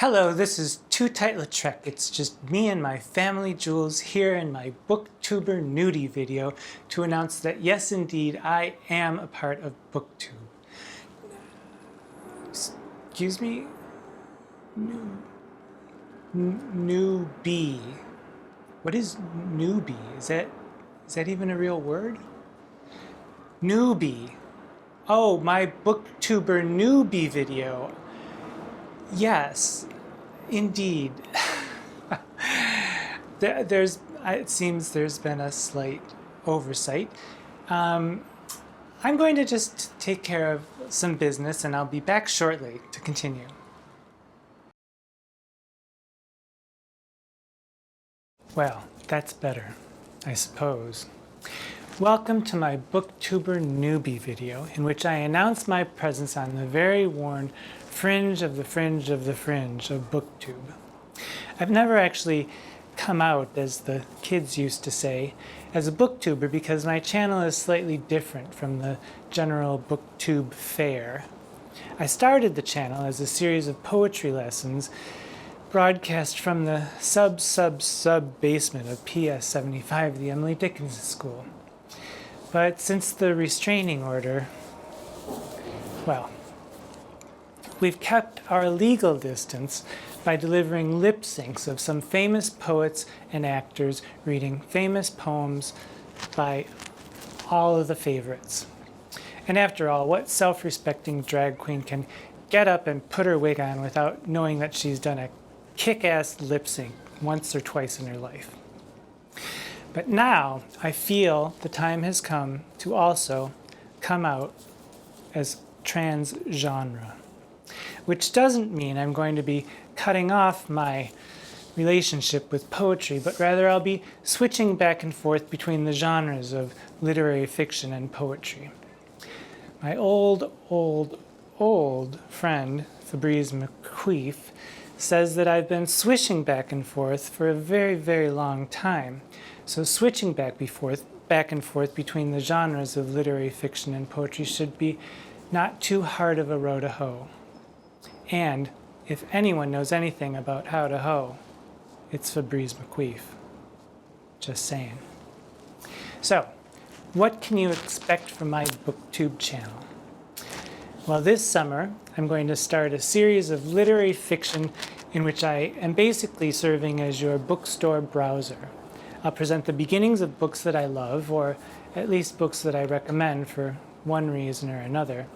Hello, this is Tootight Lautrec. It's just me and my family jewels here in my Booktuber nudie video to announce that yes, indeed, I am a part of Booktube. Excuse me? NEWBIE. What is NEWBIE? Is that even a real word? NEWBIE. Oh, my Booktuber newbie video. Yes, indeed. It seems there's been a slight oversight. I'm going to just take care of some business and I'll be back shortly to continue. Well, that's better, I suppose. Welcome to my Booktuber newbie video, in which I announce my presence on the very worn fringe of the fringe of the fringe of Booktube. I've never actually come out, as the kids used to say, as a booktuber because my channel is slightly different from the general Booktube fare. I started the channel as a series of poetry lessons broadcast from the sub basement of PS 75, the Emily Dickinson School. But since the restraining order, well, we've kept our legal distance by delivering lip syncs of some famous poets and actors reading famous poems by all of the favorites. And after all, what self-respecting drag queen can get up and put her wig on without knowing that she's done a kick-ass lip sync once or twice in her life? But now I feel the time has come to also come out as trans-genre, which doesn't mean I'm going to be cutting off my relationship with poetry, but rather I'll be switching back and forth between the genres of literary fiction and poetry. My old friend, Fabrice McQueef, says that I've been swishing back and forth for a very, very long time. So switching back and forth between the genres of literary fiction and poetry should be not too hard of a row to hoe. And if anyone knows anything about how to hoe, it's Fabrice McQueef. Just saying. So, what can you expect from my Booktube channel? Well, this summer, I'm going to start a series of literary fiction in which I am basically serving as your bookstore browser. I'll present the beginnings of books that I love, or at least books that I recommend for one reason or another,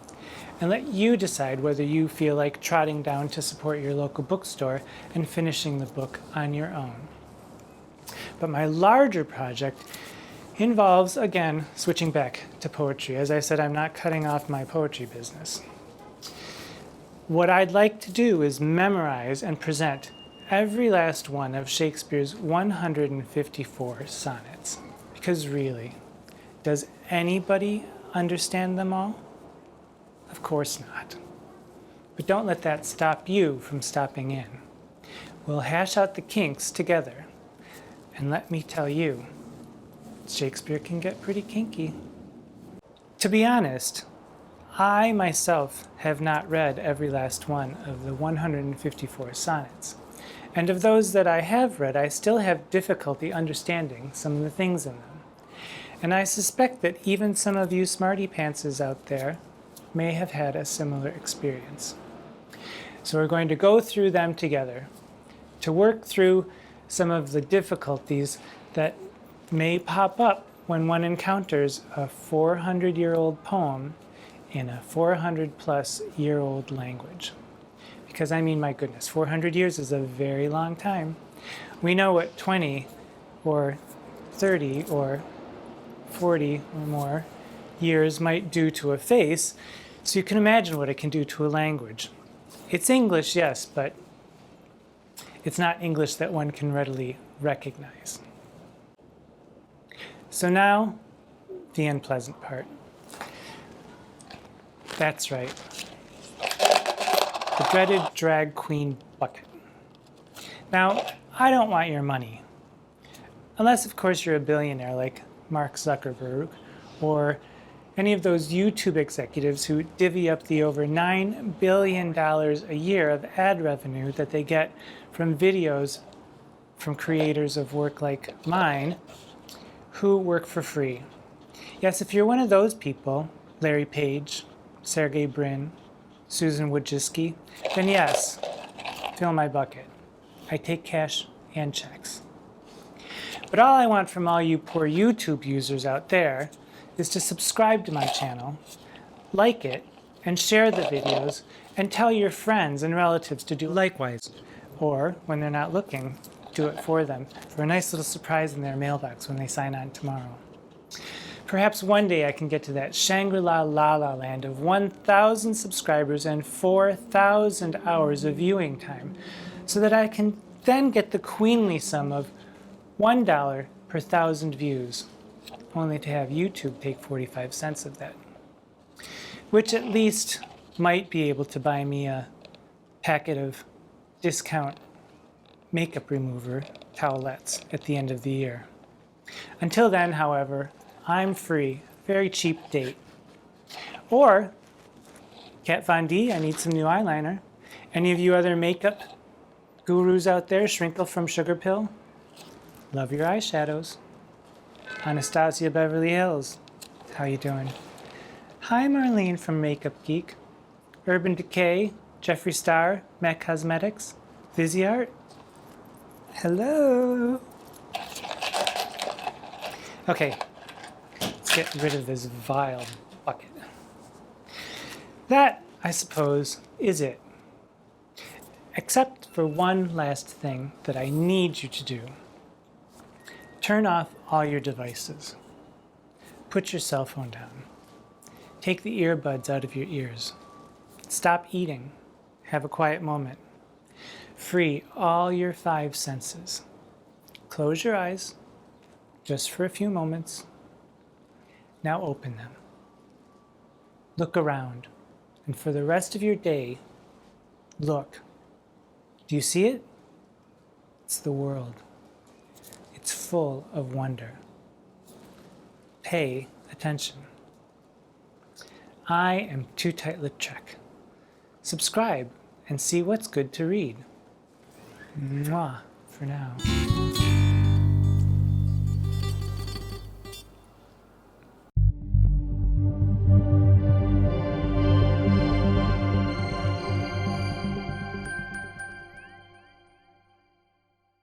and let you decide whether you feel like trotting down to support your local bookstore and finishing the book on your own. But my larger project involves, again, switching back to poetry. As I said, I'm not cutting off my poetry business. What I'd like to do is memorize and present every last one of Shakespeare's 154 sonnets. Because really, does anybody understand them all? Of course not. But don't let that stop you from stopping in. We'll hash out the kinks together. And let me tell you, Shakespeare can get pretty kinky. To be honest, I myself have not read every last one of the 154 sonnets. And of those that I have read, I still have difficulty understanding some of the things in them. And I suspect that even some of you smarty pantses out there may have had a similar experience. So we're going to go through them together to work through some of the difficulties that may pop up when one encounters a 400-year-old poem in a 400-plus-year-old language. Because I mean, my goodness, 400 years is a very long time. We know what 20 or 30 or 40 or more years might do to a face, so you can imagine what it can do to a language. It's English, yes, but it's not English that one can readily recognize. So now, the unpleasant part. That's right. The dreaded drag queen bucket. Now, I don't want your money. Unless, of course, you're a billionaire like Mark Zuckerberg, or Any of those YouTube executives who divvy up the over $9 billion a year of ad revenue that they get from videos from creators of work like mine who work for free. Yes, if you're one of those people, Larry Page, Sergey Brin, Susan Wojcicki, then yes, fill my bucket. I take cash and checks. But all I want from all you poor YouTube users out there is to subscribe to my channel, like it, and share the videos, and tell your friends and relatives to do likewise. Or, when they're not looking, do it for them, for a nice little surprise in their mailbox when they sign on tomorrow. Perhaps one day I can get to that Shangri-La La-La land of 1,000 subscribers and 4,000 hours of viewing time, so that I can then get the queenly sum of $1 per 1,000 views, only to have YouTube take 45 cents of that, which at least might be able to buy me a packet of discount makeup remover towelettes at the end of the year. Until then, however, I'm free, very cheap date. Or, Kat Von D, I need some new eyeliner. Any of you other makeup gurus out there, Shrinkle from Sugar Pill? Love your eyeshadows. Anastasia Beverly Hills, how you doing? Hi Marlene from Makeup Geek. Urban Decay, Jeffree Star, MAC Cosmetics, Viziart. Hello. Okay, let's get rid of this vile bucket. That, I suppose, is it. Except for one last thing that I need you to do. Turn off all your devices. Put your cell phone down. Take the earbuds out of your ears. Stop eating. Have a quiet moment. Free all your 5 senses. Close your eyes, just for a few moments. Now open them. Look around, and for the rest of your day, look. Do you see it? It's the world. It's full of wonder. Pay attention. I am Tootight Lautrec. Subscribe and see what's good to read. Mwah for now.